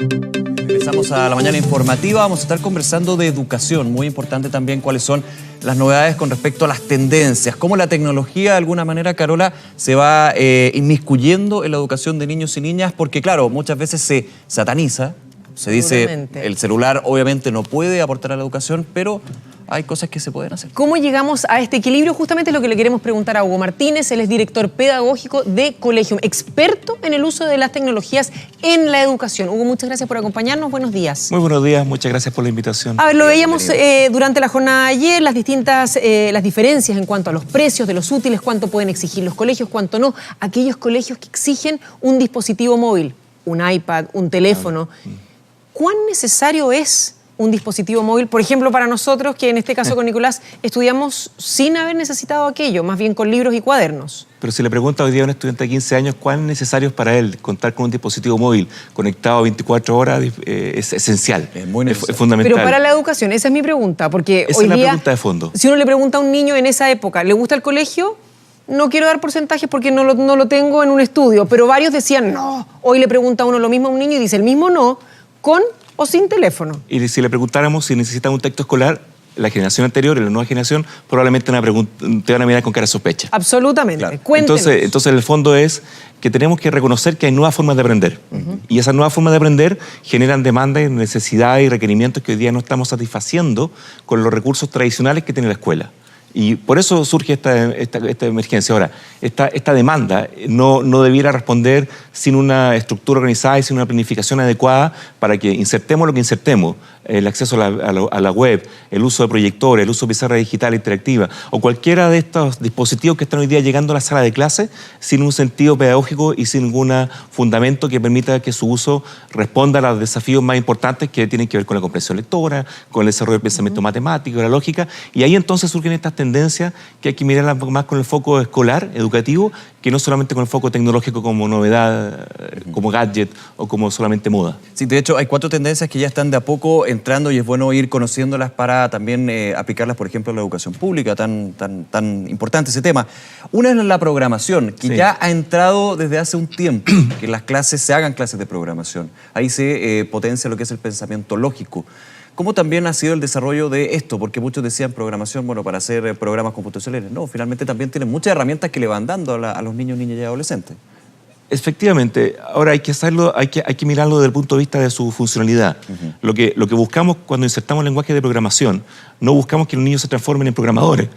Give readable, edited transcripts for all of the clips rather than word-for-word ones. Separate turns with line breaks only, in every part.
Regresamos a la mañana informativa, vamos a estar conversando de educación, muy importante también cuáles son las novedades con respecto a las tendencias, cómo la tecnología de alguna manera, Carola, se va inmiscuyendo en la educación de niños y niñas, porque claro, muchas veces se sataniza, se dice el celular obviamente no puede aportar a la educación, pero hay cosas que se pueden hacer.
¿Cómo llegamos a este equilibrio? Justamente es lo que le queremos preguntar a Hugo Martínez. Él es director pedagógico de Colegium, experto en el uso de las tecnologías en la educación. Hugo, muchas gracias por acompañarnos. Buenos días.
Muy buenos días, muchas gracias por la invitación.
A ver, lo veíamos durante la jornada de ayer, las diferencias en cuanto a los precios de los útiles, cuánto pueden exigir los colegios, cuánto no. Aquellos colegios que exigen un dispositivo móvil, un iPad, un teléfono. ¿Cuán necesario es un dispositivo móvil? Por ejemplo, para nosotros, que en este caso con Nicolás, estudiamos sin haber necesitado aquello, más bien con libros y cuadernos.
Pero si le pregunta hoy día a un estudiante de 15 años cuán necesario es para él contar con un dispositivo móvil conectado 24 horas, es esencial, es fundamental.
Pero para la educación, esa es mi pregunta, porque
esa
hoy
es la
día,
pregunta de fondo.
Si uno le pregunta a un niño en esa época, ¿le gusta el colegio? No quiero dar porcentajes porque no lo tengo en un estudio, pero varios decían no. Hoy le pregunta a uno lo mismo a un niño y dice el mismo no, con o sin teléfono.
Y si le preguntáramos si necesita un texto escolar, la generación anterior y la nueva generación probablemente te van a mirar con cara de sospecha.
Absolutamente.
Claro.
Cuéntenos.
Entonces el fondo es que tenemos que reconocer que hay nuevas formas de aprender. Y esas nuevas formas de aprender generan demandas, necesidades y requerimientos que hoy día no estamos satisfaciendo con los recursos tradicionales que tiene la escuela. Y por eso surge esta emergencia. Ahora, esta demanda no debiera responder sin una estructura organizada y sin una planificación adecuada para que insertemos lo que insertemos, el acceso a la web, el uso de proyectores, el uso de pizarra digital interactiva o cualquiera de estos dispositivos que están hoy día llegando a la sala de clase sin un sentido pedagógico y sin ningún fundamento que permita que su uso responda a los desafíos más importantes que tienen que ver con la comprensión lectora, con el desarrollo del pensamiento matemático, la lógica, y ahí entonces surgen estas tendencias que hay que mirarlas más con el foco escolar, educativo, que no solamente con el foco tecnológico como novedad, como gadget o como solamente moda.
Sí, de hecho hay 4 tendencias que ya están de a poco entrando y es bueno ir conociéndolas para también aplicarlas, por ejemplo, en la educación pública, tan importante ese tema. Una es la programación, que ya ha entrado desde hace un tiempo, que las clases se hagan clases de programación. Ahí se potencia lo que es el pensamiento lógico. ¿Cómo también ha sido el desarrollo de esto? Porque muchos decían programación, bueno, para hacer programas computacionales. No, finalmente también tienen muchas herramientas que le van dando a los niños, niñas y adolescentes.
Efectivamente. Ahora hay que hacerlo, hay que mirarlo desde el punto de vista de su funcionalidad. Lo que buscamos cuando insertamos lenguaje de programación, no buscamos que los niños se transformen en programadores,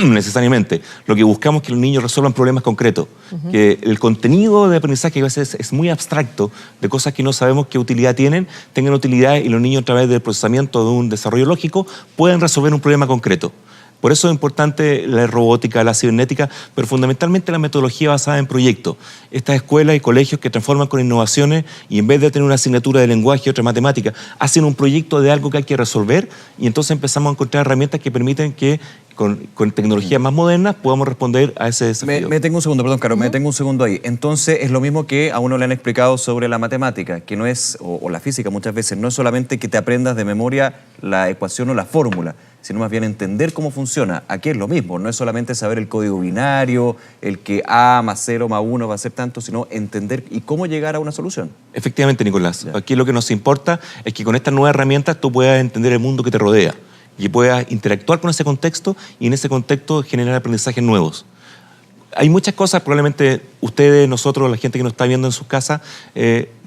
necesariamente. Lo que buscamos es que los niños resuelvan problemas concretos. Que el contenido de aprendizaje, que a veces es muy abstracto, de cosas que no sabemos qué utilidad tienen, tengan utilidad y los niños a través del procesamiento de un desarrollo lógico pueden resolver un problema concreto. Por eso es importante la robótica, la cibernética, pero fundamentalmente la metodología basada en proyectos. Estas escuelas y colegios que transforman con innovaciones y en vez de tener una asignatura de lenguaje y otra matemática, hacen un proyecto de algo que hay que resolver y entonces empezamos a encontrar herramientas que permiten que con tecnologías más modernas podamos responder a ese desafío.
Me detengo un segundo, perdón, Caro, me detengo un segundo ahí. Entonces es lo mismo que a uno le han explicado sobre la matemática, que no es, o la física muchas veces, no es solamente que te aprendas de memoria la ecuación o la fórmula, sino más bien entender cómo funciona. Aquí es lo mismo, no es solamente saber el código binario, el que A más 0 más 1 va a ser tanto, sino entender y cómo llegar a una solución.
Efectivamente, Nicolás. Aquí lo que nos importa es que con estas nuevas herramientas tú puedas entender el mundo que te rodea y puedas interactuar con ese contexto y en ese contexto generar aprendizajes nuevos. Hay muchas cosas, probablemente ustedes, nosotros, la gente que nos está viendo en sus casas,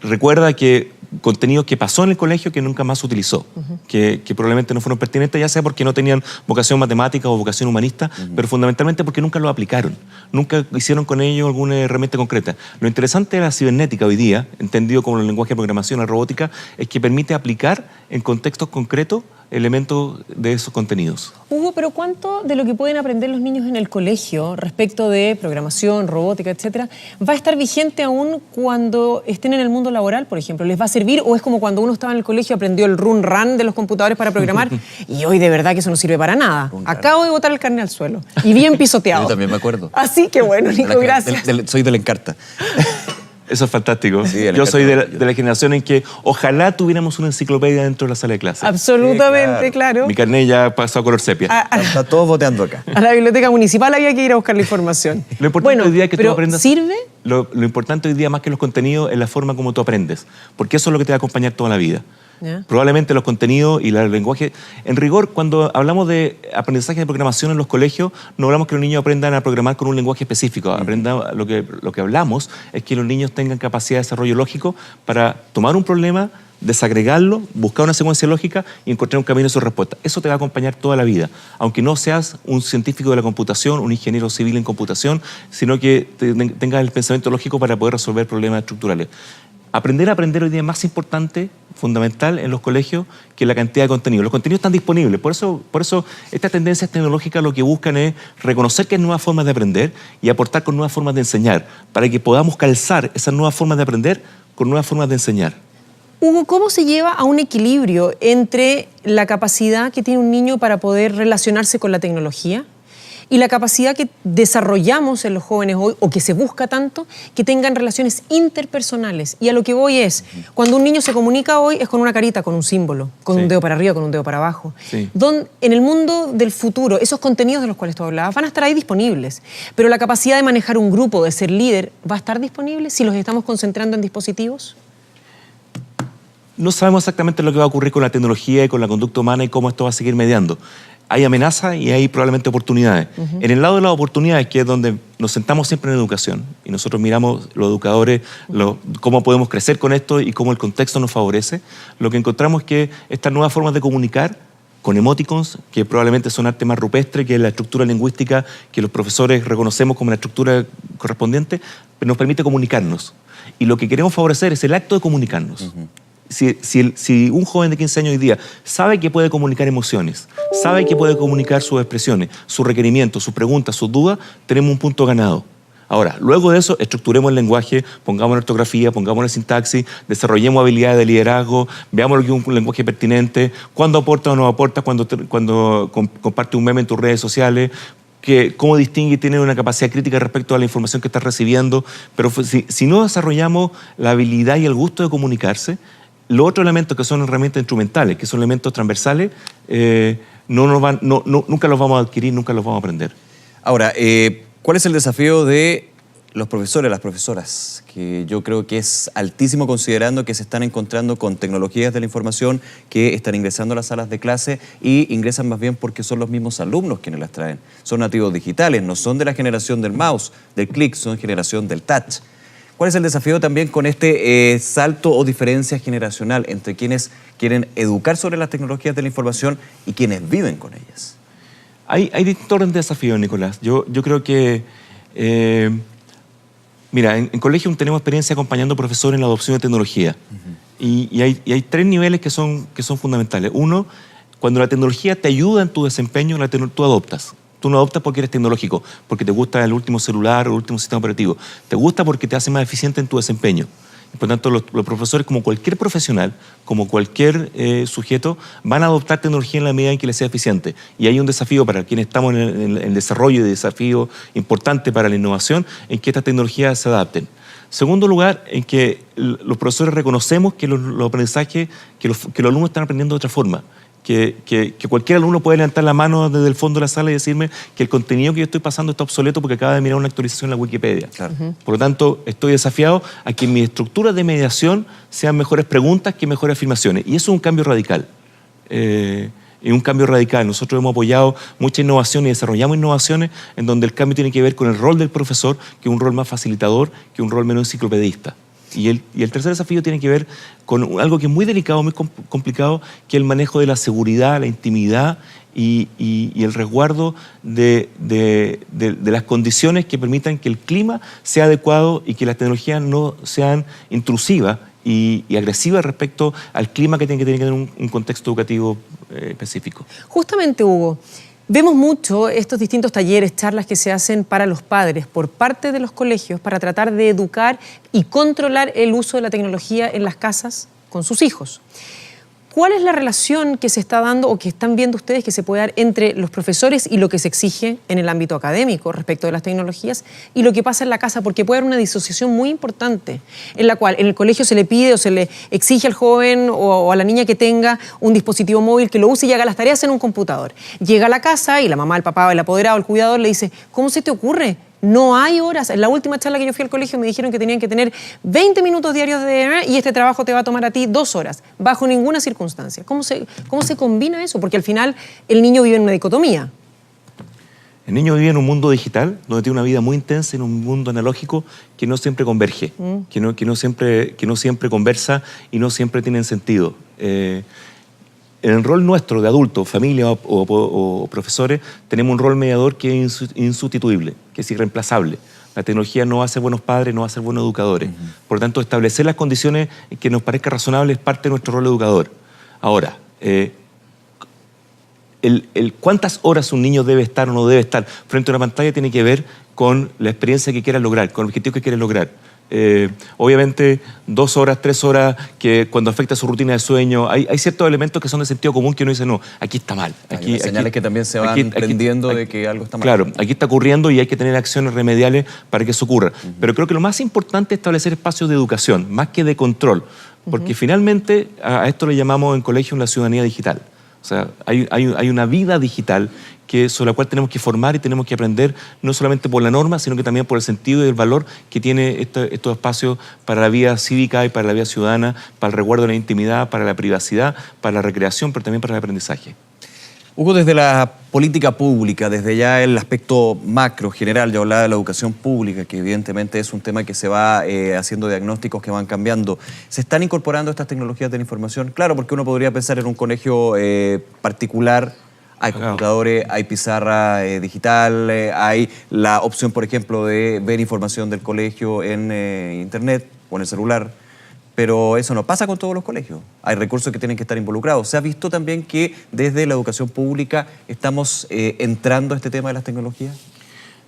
recuerda que contenido que pasó en el colegio que nunca más se utilizó, que probablemente no fueron pertinentes, ya sea porque no tenían vocación matemática o vocación humanista, pero fundamentalmente porque nunca lo aplicaron, nunca hicieron con ello alguna herramienta concreta. Lo interesante de la cibernética hoy día, entendido como el lenguaje de programación, la robótica, es que permite aplicar en contextos concretos elementos de esos contenidos.
Hugo, pero ¿cuánto de lo que pueden aprender los niños en el colegio respecto de programación, robótica, etcétera, va a estar vigente aún cuando estén en el mundo laboral, por ejemplo? ¿Les va a servir o es como cuando uno estaba en el colegio y aprendió el run de los computadores para programar y hoy de verdad que eso no sirve para nada? Acabo de botar el carnet al suelo y bien pisoteado.
Yo también me acuerdo.
Así que bueno, Nico, gracias.
Soy del Encarta.
Eso es fantástico.
Sí,
yo soy de la generación en que ojalá tuviéramos una enciclopedia dentro de la sala de clase.
Absolutamente,
Sí,
claro.
Mi carnet ya pasó a color sepia.
Está todos boteando acá.
A la biblioteca municipal había que ir a buscar la información.
Lo importante hoy día es que tú aprendas.
¿Sirve?
lo importante hoy día, más que los contenidos, es la forma como tú aprendes, porque eso es lo que te va a acompañar toda la vida.
¿Ya?
Probablemente los contenidos y el lenguaje. En rigor, cuando hablamos de aprendizaje de programación en los colegios, no hablamos que los niños aprendan a programar con un lenguaje específico. Lo que hablamos es que los niños tengan capacidad de desarrollo lógico para tomar un problema, desagregarlo, buscar una secuencia lógica y encontrar un camino de su respuesta. Eso te va a acompañar toda la vida, aunque no seas un científico de la computación, un ingeniero civil en computación, sino que tengas el pensamiento lógico para poder resolver problemas estructurales. Aprender a aprender hoy día es más importante, fundamental en los colegios, que la cantidad de contenidos. Los contenidos están disponibles, por eso estas tendencias tecnológicas lo que buscan es reconocer que hay nuevas formas de aprender y aportar con nuevas formas de enseñar, para que podamos calzar esas nuevas formas de aprender con nuevas formas de enseñar.
Hugo, ¿cómo se lleva a un equilibrio entre la capacidad que tiene un niño para poder relacionarse con la tecnología y la capacidad que desarrollamos en los jóvenes hoy, o que se busca tanto, que tengan relaciones interpersonales? Y a lo que voy es, cuando un niño se comunica hoy es con una carita, con un símbolo, con un dedo para arriba, con un dedo para abajo.
Sí.
En el mundo del futuro, esos contenidos de los cuales tú hablabas van a estar ahí disponibles, pero la capacidad de manejar un grupo, de ser líder, ¿va a estar disponible si los estamos concentrando en dispositivos?
No sabemos exactamente lo que va a ocurrir con la tecnología y con la conducta humana y cómo esto va a seguir mediando. Hay amenazas y hay probablemente oportunidades. En el lado de las oportunidades, que es donde nos sentamos siempre en educación, y nosotros miramos los educadores, cómo podemos crecer con esto y cómo el contexto nos favorece, lo que encontramos es que estas nuevas formas de comunicar, con emoticons, que probablemente son arte más rupestre, que es la estructura lingüística que los profesores reconocemos como la estructura correspondiente, nos permite comunicarnos. Y lo que queremos favorecer es el acto de comunicarnos. Si un joven de 15 años hoy día sabe que puede comunicar emociones, sabe que puede comunicar sus expresiones, sus requerimientos, sus preguntas, sus dudas, tenemos un punto ganado. Ahora, luego de eso, estructuremos el lenguaje, pongamos la ortografía, pongamos la sintaxis, desarrollemos habilidades de liderazgo, veamos lo que es un lenguaje pertinente, cuándo aporta o no aporta, cuando comparte un meme en tus redes sociales, cómo distingue y tiene una capacidad crítica respecto a la información que estás recibiendo. Pero si no desarrollamos la habilidad y el gusto de comunicarse, los otros elementos que son herramientas instrumentales, que son elementos transversales, nunca los vamos a adquirir, nunca los vamos a aprender.
Ahora, ¿cuál es el desafío de los profesores, las profesoras? Que yo creo que es altísimo, considerando que se están encontrando con tecnologías de la información que están ingresando a las salas de clase y ingresan más bien porque son los mismos alumnos quienes las traen. Son nativos digitales, no son de la generación del mouse, del clic, son generación del touch. ¿Cuál es el desafío también con este salto o diferencia generacional entre quienes quieren educar sobre las tecnologías de la información y quienes viven con ellas?
Hay distintos desafíos, Nicolás. Yo creo que, mira, en colegio tenemos experiencia acompañando profesores en la adopción de tecnología. Y hay tres niveles que son fundamentales. Uno, cuando la tecnología te ayuda en tu desempeño, tú adoptas. Tú no adoptas porque eres tecnológico, porque te gusta el último celular o el último sistema operativo. Te gusta porque te hace más eficiente en tu desempeño. Y por tanto, los profesores, como cualquier profesional, como cualquier sujeto, van a adoptar tecnología en la medida en que les sea eficiente. Y hay un desafío para quienes estamos en el desarrollo, y desafío importante para la innovación, en que estas tecnologías se adapten. Segundo lugar, en que los profesores reconocemos que los aprendizajes, que los alumnos están aprendiendo de otra forma. Que cualquier alumno puede levantar la mano desde el fondo de la sala y decirme que el contenido que yo estoy pasando está obsoleto porque acaba de mirar una actualización en la Wikipedia. Claro. Por lo tanto, estoy desafiado a que mis estructuras de mediación sean mejores preguntas que mejores afirmaciones. Y eso es un cambio radical. Nosotros hemos apoyado mucha innovación y desarrollamos innovaciones en donde el cambio tiene que ver con el rol del profesor, que es un rol más facilitador, que un rol menos enciclopedista. Y el tercer desafío tiene que ver con algo que es muy delicado, muy complicado, que es el manejo de la seguridad, la intimidad y el resguardo de las condiciones que permitan que el clima sea adecuado y que las tecnologías no sean intrusivas y agresivas respecto al clima que tiene que tener un contexto educativo específico.
Justamente, Hugo, vemos mucho estos distintos talleres, charlas que se hacen para los padres por parte de los colegios para tratar de educar y controlar el uso de la tecnología en las casas con sus hijos. ¿Cuál es la relación que se está dando o que están viendo ustedes que se puede dar entre los profesores y lo que se exige en el ámbito académico respecto de las tecnologías y lo que pasa en la casa? Porque puede haber una disociación muy importante en la cual en el colegio se le pide o se le exige al joven o a la niña que tenga un dispositivo móvil, que lo use y haga las tareas en un computador. Llega a la casa y la mamá, el papá, el apoderado, el cuidador le dice: ¿cómo se te ocurre No hay horas. En la última charla que yo fui al colegio me dijeron que tenían que tener 20 minutos diarios y este trabajo te va a tomar a ti 2 horas, bajo ninguna circunstancia. ¿Cómo se combina eso? Porque al final el niño vive en una dicotomía.
El niño vive en un mundo digital, donde tiene una vida muy intensa, en un mundo analógico que no siempre converge, que no siempre conversa y no siempre tienen sentido. En el rol nuestro de adultos, familia o profesores, tenemos un rol mediador que es insustituible, que es irreemplazable. La tecnología no hace buenos padres, no hace buenos educadores. Por lo tanto, establecer las condiciones que nos parezca razonable es parte de nuestro rol educador. Ahora, cuántas horas un niño debe estar o no debe estar frente a una pantalla tiene que ver con la experiencia que quiera lograr, con el objetivo que quiere lograr. Obviamente 2 horas, 3 horas, que cuando afecta su rutina de sueño, hay ciertos elementos que son de sentido común que uno dice, no, aquí está mal.
Hay señales que también se van prendiendo de que algo está mal.
Claro, aquí está ocurriendo y hay que tener acciones remediales para que eso ocurra. Pero creo que lo más importante es establecer espacios de educación, más que de control, porque finalmente a esto le llamamos en colegio una ciudadanía digital. O sea, hay una vida digital sobre la cual tenemos que formar y tenemos que aprender, no solamente por la norma, sino que también por el sentido y el valor que tiene estos espacios para la vida cívica y para la vida ciudadana, para el resguardo de la intimidad, para la privacidad, para la recreación, pero también para el aprendizaje.
Hugo, desde la política pública, desde ya el aspecto macro, general, ya hablaba de la educación pública, que evidentemente es un tema que se va haciendo diagnósticos que van cambiando. ¿Se están incorporando estas tecnologías de la información? Claro, porque uno podría pensar en un colegio particular, hay computadores, hay pizarra digital, hay la opción, por ejemplo, de ver información del colegio en internet o en el celular. Pero eso no pasa con todos los colegios. Hay recursos que tienen que estar involucrados. ¿Se ha visto también que desde la educación pública estamos entrando a este tema de las tecnologías?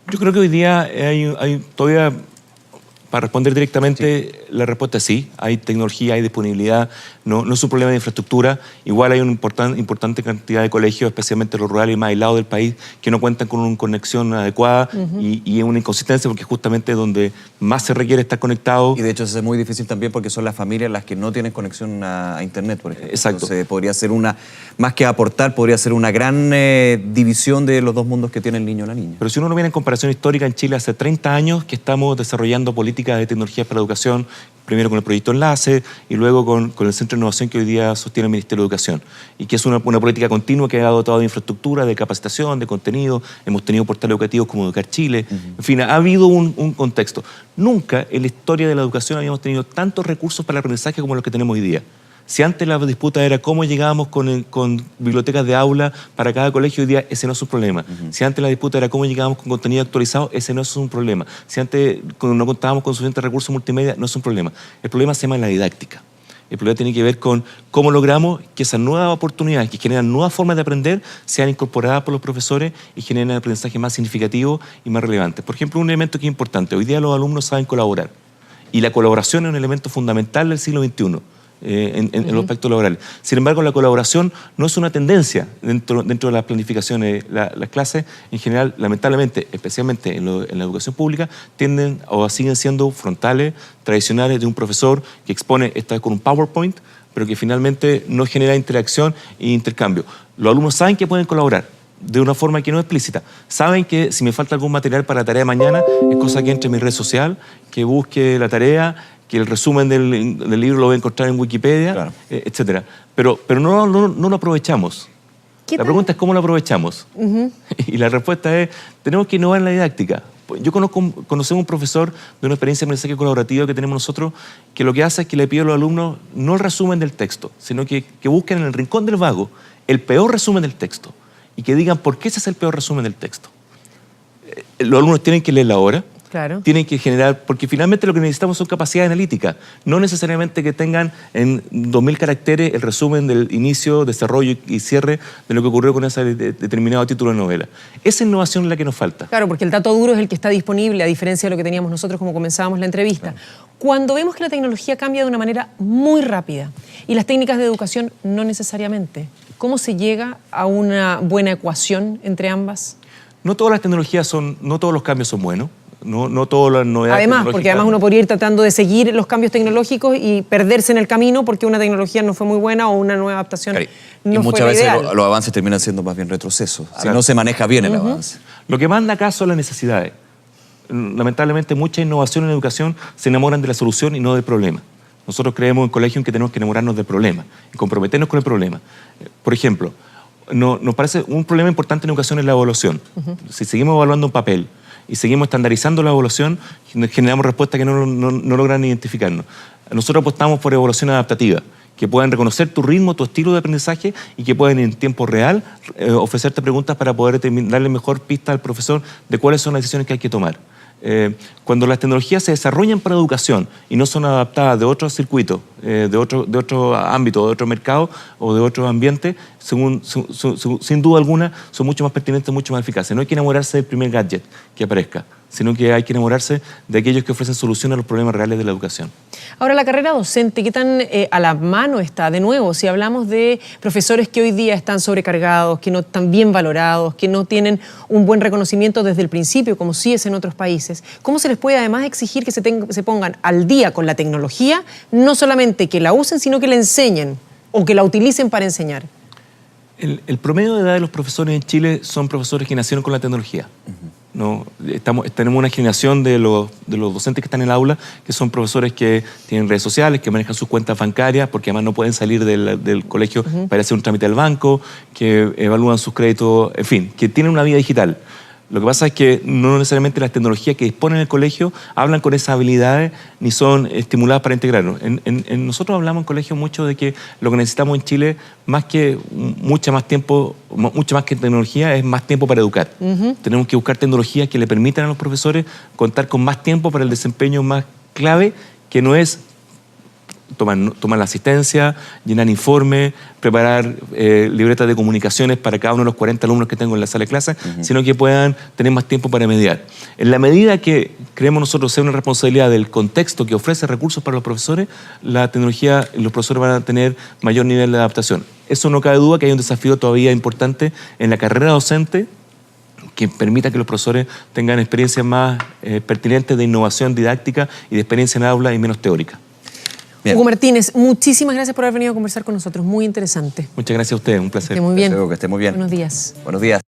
Yo creo que hoy día hay todavía, para responder directamente, la respuesta es sí. Hay tecnología, hay disponibilidad, no es un problema de infraestructura. Igual hay una importante cantidad de colegios, especialmente los rurales y más aislados del país, que no cuentan con una conexión adecuada y es una inconsistencia porque justamente donde más se requiere estar conectado.
Y de hecho eso es muy difícil también porque son las familias las que no tienen conexión a internet, por ejemplo.
Exacto.
Entonces podría ser más que aportar, podría ser una gran división de los dos mundos que tiene el niño o la niña.
Pero si uno no viene en comparación histórica, en Chile hace 30 años que estamos desarrollando políticas de tecnologías para la educación, primero con el proyecto Enlace y luego con el Centro de Innovación que hoy día sostiene el Ministerio de Educación y que es una política continua que ha dotado de infraestructura, de capacitación, de contenido. Hemos tenido portales educativos como Educar Chile. En fin, ha habido un contexto. Nunca en la historia de la educación habíamos tenido tantos recursos para el aprendizaje como los que tenemos hoy día. Si antes la disputa era cómo llegábamos con bibliotecas de aula para cada colegio, hoy día ese no es un problema. Si antes la disputa era cómo llegábamos con contenido actualizado, ese no es un problema. Si antes no contábamos con suficientes recursos multimedia, no es un problema. El problema se llama la didáctica. El problema tiene que ver con cómo logramos que esas nuevas oportunidades que generan nuevas formas de aprender sean incorporadas por los profesores y generen aprendizaje más significativo y más relevante. Por ejemplo, un elemento que es importante. Hoy día los alumnos saben colaborar y la colaboración es un elemento fundamental del siglo XXI. En los aspectos laborales. Sin embargo, la colaboración no es una tendencia dentro de las planificaciones. Las clases, en general, lamentablemente, especialmente en la educación pública, tienden o siguen siendo frontales, tradicionales, de un profesor que expone, esta vez con un PowerPoint, pero que finalmente no genera interacción e intercambio. Los alumnos saben que pueden colaborar de una forma que no es explícita. Saben que si me falta algún material para la tarea de mañana, es cosa que entre en mi red social, que busque la tarea, que el resumen del libro lo voy a encontrar en Wikipedia, claro, etcétera. Pero no lo aprovechamos. La pregunta es cómo lo aprovechamos. Y la respuesta es, tenemos que innovar en la didáctica. Yo conocemos un profesor de una experiencia de aprendizaje colaborativa que tenemos nosotros, que lo que hace es que le pide a los alumnos no el resumen del texto, sino que busquen en el rincón del vago el peor resumen del texto y que digan por qué ese es el peor resumen del texto. Los alumnos tienen que leer la obra, claro, tienen que generar, porque finalmente lo que necesitamos son capacidades analíticas, no necesariamente que tengan en 2000 caracteres el resumen del inicio, desarrollo y cierre de lo que ocurrió con ese determinado título de novela. Esa innovación es la que nos falta.
Claro, porque el dato duro es el que está disponible, a diferencia de lo que teníamos nosotros como comenzábamos la entrevista. Claro. Cuando vemos que la tecnología cambia de una manera muy rápida y las técnicas de educación no necesariamente, ¿cómo se llega a una buena ecuación entre ambas?
No todas las tecnologías no todos los cambios son buenos. No todas las novedades.
Además, porque además uno podría ir tratando de seguir los cambios tecnológicos y perderse en el camino porque una tecnología no fue muy buena o una nueva adaptación no fue la ideal. Y muchas veces
los avances terminan siendo más bien retrocesos, si no se maneja bien el avance.
Lo que manda acá son las necesidades. lamentablemente mucha innovación en educación se enamoran de la solución y no del problema. Nosotros creemos en colegio en que tenemos que enamorarnos del problema y comprometernos con el problema. Por ejemplo, nos parece un problema importante en educación es la evaluación. Si seguimos evaluando un papel y seguimos estandarizando la evaluación, generamos respuestas que no logran identificarnos. Nosotros apostamos por evaluación adaptativa, que puedan reconocer tu ritmo, tu estilo de aprendizaje y que puedan en tiempo real ofrecerte preguntas para poder darle mejor pista al profesor de cuáles son las decisiones que hay que tomar. Cuando las tecnologías se desarrollan para educación y no son adaptadas de otros circuitos, de otro ámbito, de otro mercado o de otro ambiente, sin duda alguna son mucho más pertinentes, mucho más eficaces. No hay que enamorarse del primer gadget que aparezca, sino que hay que enamorarse de aquellos que ofrecen soluciones a los problemas reales de la educación.
Ahora, la carrera docente, ¿qué tan a la mano está? De nuevo, si hablamos de profesores que hoy día están sobrecargados, que no están bien valorados, que no tienen un buen reconocimiento desde el principio, como sí es en otros países, ¿cómo se les puede además exigir que se pongan al día con la tecnología? No solamente que la usen, sino que la enseñen o que la utilicen para enseñar.
El promedio de edad de los profesores en Chile son profesores que nacieron con la tecnología. ¿No? Tenemos una generación de los docentes que están en el aula que son profesores que tienen redes sociales, que manejan sus cuentas bancarias porque además no pueden salir del colegio para hacer un trámite al banco, que evalúan sus créditos, en fin, que tienen una vida digital. Lo que pasa es que no necesariamente las tecnologías que disponen el colegio hablan con esas habilidades ni son estimuladas para integrarnos. Nosotros hablamos en colegio mucho de que lo que necesitamos en Chile, más que mucho más que tecnología, es más tiempo para educar. Tenemos que buscar tecnologías que le permitan a los profesores contar con más tiempo para el desempeño más clave, que no es tomar la asistencia, llenar informes, preparar libretas de comunicaciones para cada uno de los 40 alumnos que tengo en la sala de clase, sino que puedan tener más tiempo para mediar. En la medida que creemos nosotros ser una responsabilidad del contexto que ofrece recursos para los profesores, la tecnología y los profesores van a tener mayor nivel de adaptación. Eso no cabe duda que hay un desafío todavía importante en la carrera docente que permita que los profesores tengan experiencias más pertinentes de innovación didáctica y de experiencia en aula y menos teórica.
Bien. Hugo Martínez, muchísimas gracias por haber venido a conversar con nosotros. Muy interesante.
Muchas gracias a ustedes, un placer.
Que esté muy bien.
Que esté muy bien.
Buenos días.
Buenos días.